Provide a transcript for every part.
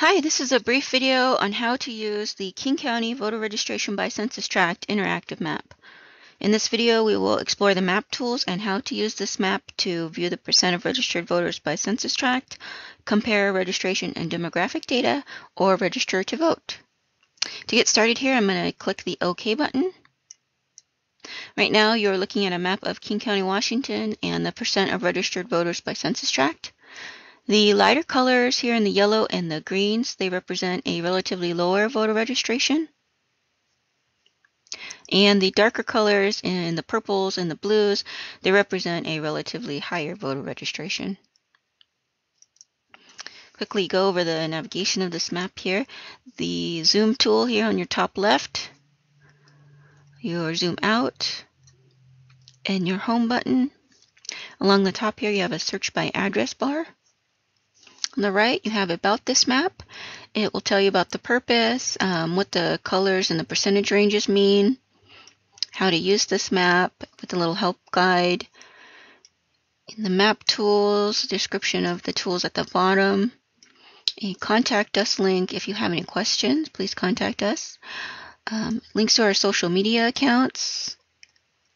Hi, this is a brief video on how to use the King County Voter Registration by Census Tract interactive map. In this video, we will explore the map tools and how to use this map to view the percent of registered voters by census tract, compare registration and demographic data, or register to vote. To get started here, I'm going to click the OK button. Right now, you're looking at a map of King County, Washington, and the percent of registered voters by census tract. The lighter colors here in the yellow and the greens, they represent a relatively lower voter registration. And the darker colors in the purples and the blues, they represent a relatively higher voter registration. Quickly go over the navigation of this map here. The zoom tool here on your top left, your zoom out, and your home button. Along the top here, you have a search by address bar. On the right, you have about this map. It will tell you about the purpose, what the colors and the percentage ranges mean, how to use this map with a little help guide. In the map tools, description of the tools at the bottom, a contact us link. If you have any questions, please contact us. Links to our social media accounts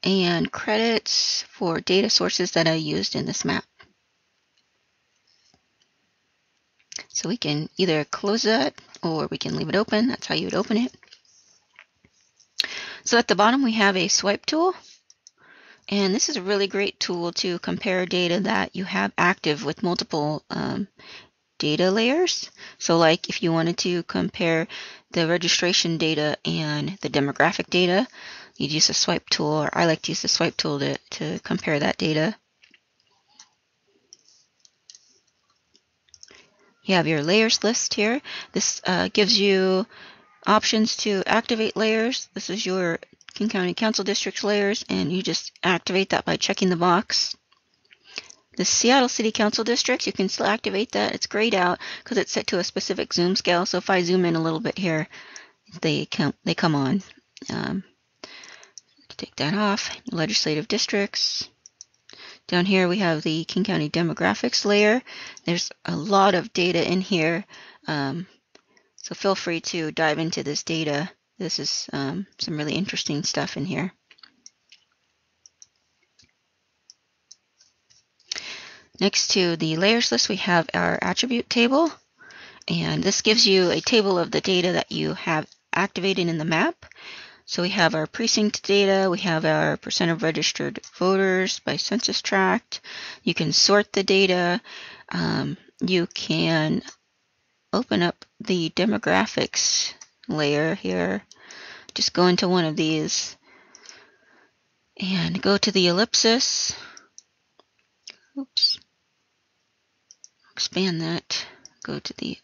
and credits for data sources that I used in this map. So we can either close that or we can leave it open. That's how you would open it. So at the bottom we have a swipe tool. And this is a really great tool to compare data that you have active with multiple data layers. So like if you wanted to compare the registration data and the demographic data, you'd use the swipe tool, or I like to use the swipe tool to compare that data. You have your layers list here. This gives you options to activate layers. This is your King County Council District's layers, and you just activate that by checking the box. The Seattle City Council District, you can still activate that. It's grayed out because it's set to a specific zoom scale. So if I zoom in a little bit here, they come on. Take that off. Legislative districts. Down here we have the King County demographics layer. There's a lot of data in here, so feel free to dive into this data. This is some really interesting stuff in here. Next to the layers list, we have our attribute table, and this gives you a table of the data that you have activated in the map. So we have our precinct data, we have our percent of registered voters by census tract. You can sort the data. You can open up the demographics layer here. Just go into one of these and go to the ellipsis. Oops. Expand that. Go to the,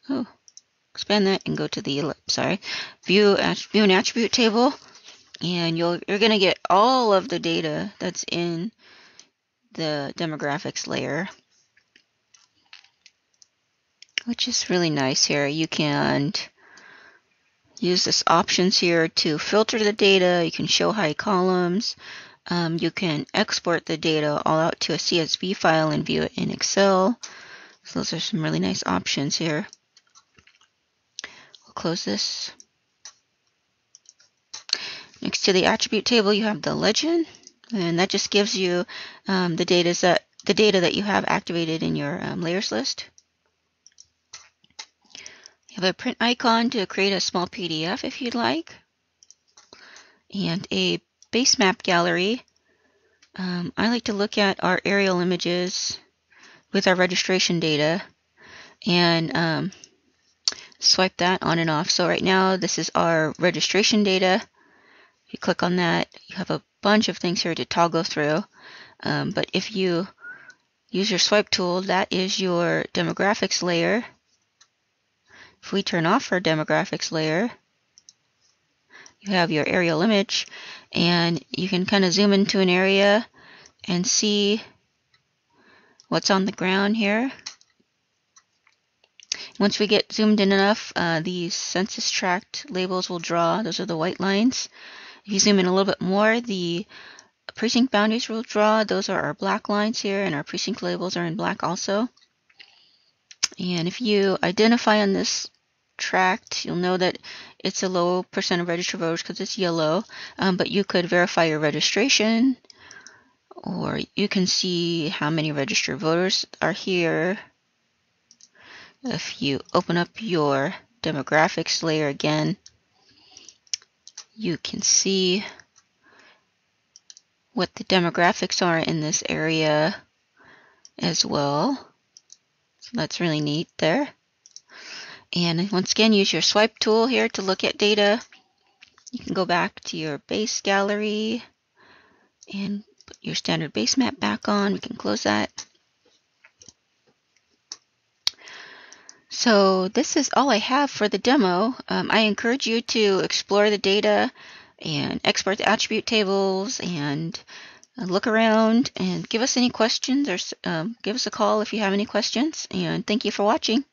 expand that and go to the ellipse, sorry. View an attribute table. And you're going to get all of the data that's in the demographics layer, which is really nice here. You can use this options here to filter the data. You can show high columns. You can export the data all out to a CSV file and view it in Excel. So those are some really nice options here. We'll close this. Next to the attribute table, you have the legend, and that just gives you the data that you have activated in your layers list. You have a print icon to create a small PDF if you'd like, and a base map gallery. I like to look at our aerial images with our registration data and swipe that on and off. So right now, this is our registration data. If you click on that, you have a bunch of things here to toggle through. But if you use your swipe tool, that is your demographics layer. If we turn off our demographics layer, you have your aerial image, and you can kind of zoom into an area and see what's on the ground here. Once we get zoomed in enough, these census tract labels will draw. Those are the white lines. If you zoom in a little bit more, the precinct boundaries will draw. Those are our black lines here, and our precinct labels are in black also. And if you identify on this tract, you'll know that it's a low percent of registered voters because it's yellow, but you could verify your registration, or you can see how many registered voters are here. If you open up your demographics layer again, you can see what the demographics are in this area as well. So that's really neat there. And once again, use your swipe tool here to look at data. You can go back to your base gallery and put your standard base map back on. We can close that. So this is all I have for the demo. I encourage you to explore the data and export the attribute tables and look around and give us any questions, or give us a call if you have any questions. And thank you for watching.